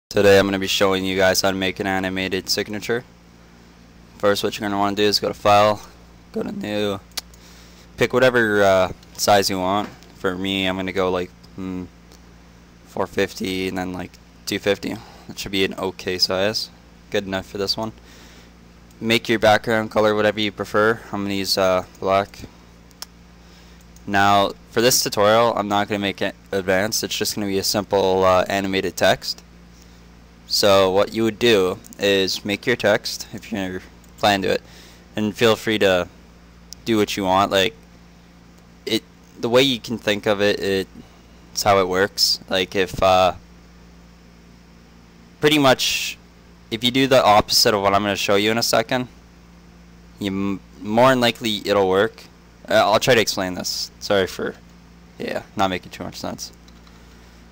Today I'm going to be showing you guys how to make an animated signature. First, what you're going to want to do is go to File, go to New, pick whatever size you want. For me, I'm going to go like 450 and then like 250. That should be an okay size. Good enough for this one. Make your background color whatever you prefer. I'm going to use black. Now, for this tutorial, I'm not going to make it advanced. It's just going to be a simple animated text. So what you would do is make your text if you're planning to it, and feel free to do what you want. Like the way you can think of it, it's how it works. Like if pretty much if you do the opposite of what I'm going to show you in a second, more than likely it'll work. I'll try to explain this. Sorry for not making too much sense.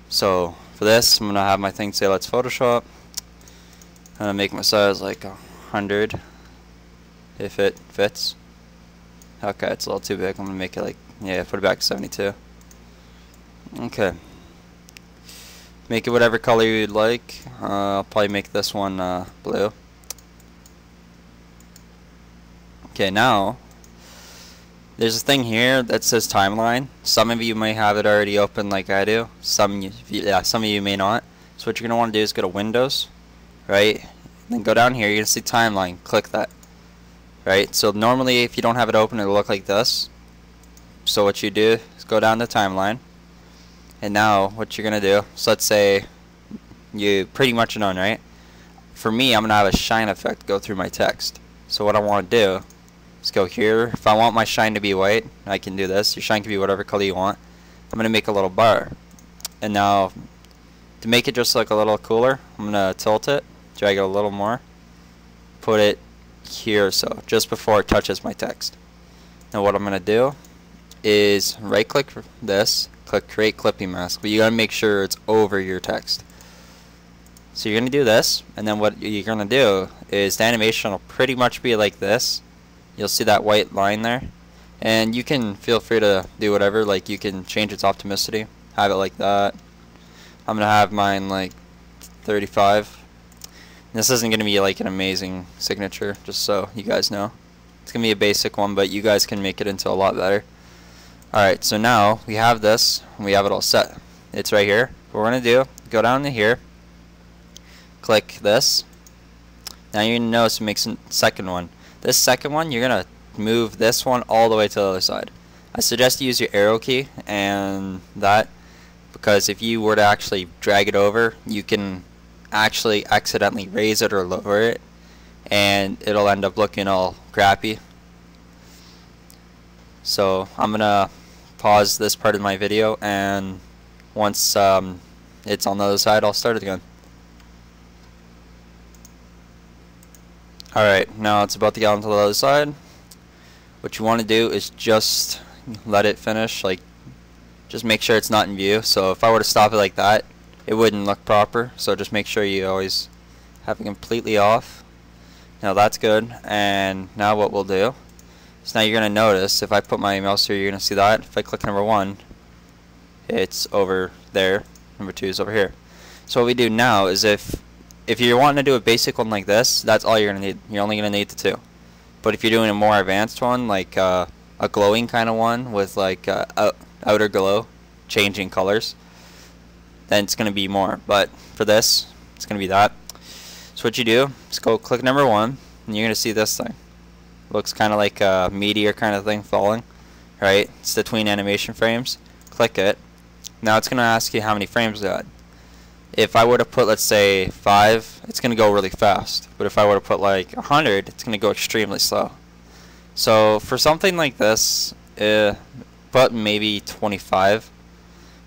So for this, I'm going to have my thing say Let's Photoshop. I'm going to make my size like 100 if it fits. Okay, it's a little too big. I'm going to make it like, put it back to 72. Okay. Make it whatever color you'd like. I'll probably make this one blue. Okay, now there's a thing here that says timeline. Some of you may have it already open like I do. Some of you may not. So what you're going to want to do is go to Windows, right? Then go down here. You're going to see timeline. Click that, right? So normally if you don't have it open, it'll look like this. So what you do is go down to timeline. And now what you're going to do, so let's say you pretty much are done, right? For me, I'm going to have a shine effect go through my text. So what I want to do, let's go here. If I want my shine to be white, I can do this. Your shine can be whatever color you want. I'm going to make a little bar. And now, to make it just look a little cooler, I'm going to tilt it, drag it a little more, put it here, so just before it touches my text. Now what I'm going to do is right click this, click create clipping mask, but you got to make sure it's over your text. So you're going to do this, and then what you're going to do is the animation will pretty much be like this. You'll see that white line there, and you can feel free to do whatever. Like you can change its optimicity, have it like that. I'm gonna have mine like 35. This isn't gonna be like an amazing signature, just so you guys know. It's gonna be a basic one, but you guys can make it into a lot better. Alright, so now we have this, and we have it all set. It's right here. What we're gonna do, go down to here, click this. Now you're gonna notice it makes a second one. This second one, you're going to move this one all the way to the other side. I suggest you use your arrow key and that, because if you were to actually drag it over, you can actually accidentally raise it or lower it, and it'll end up looking all crappy. So I'm going to pause this part of my video, and once it's on the other side, I'll start it again. Alright, now it's about to get onto the other side. What you want to do is just let it finish, like just make sure it's not in view. So if I were to stop it like that, it wouldn't look proper, so just make sure you always have it completely off. Now that's good, and now what we'll do is, now you're going to notice if I put my mouse here, you're going to see that if I click number 1, it's over there, number 2 is over here. So what we do now is if you're wanting to do a basic one like this, that's all you're going to need. You're only going to need the 2. But if you're doing a more advanced one, like a glowing kind of one with like outer glow, changing colors, then it's going to be more. But for this, it's going to be that. So what you do is go click number 1, and you're going to see this thing. Looks kind of like a meteor kind of thing falling, right? It's the Tween animation frames. Click it. Now it's going to ask you how many frames you got. If I were to put, let's say, 5, it's going to go really fast. But if I were to put like 100, it's going to go extremely slow. So for something like this, put maybe 25.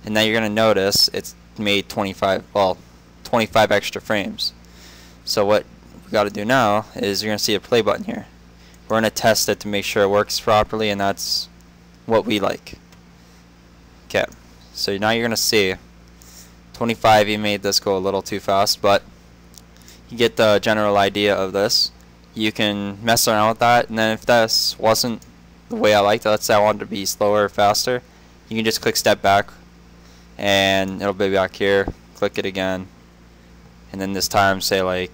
And now you're going to notice it's made 25 extra frames. So what we got to do now is you're going to see a play button here. We're going to test it to make sure it works properly, and that's what we like. Okay, so now you're going to see 25, you made this go a little too fast, but you get the general idea of this. You can mess around with that, and then if this wasn't the way I liked it, let's say I wanted to be slower or faster, you can just click step back, and it'll be back here. Click it again, and then this time say like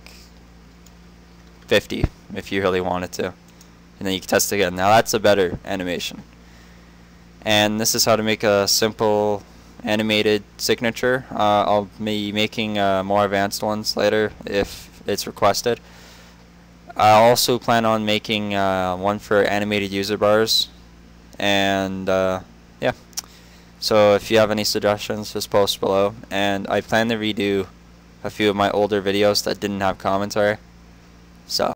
50 if you really wanted to, and then you can test again. Now that's a better animation. And this is how to make a simple animated signature. I'll be making more advanced ones later if it's requested. I also plan on making one for animated user bars, and yeah. So if you have any suggestions, just post below. And I plan to redo a few of my older videos that didn't have commentary. So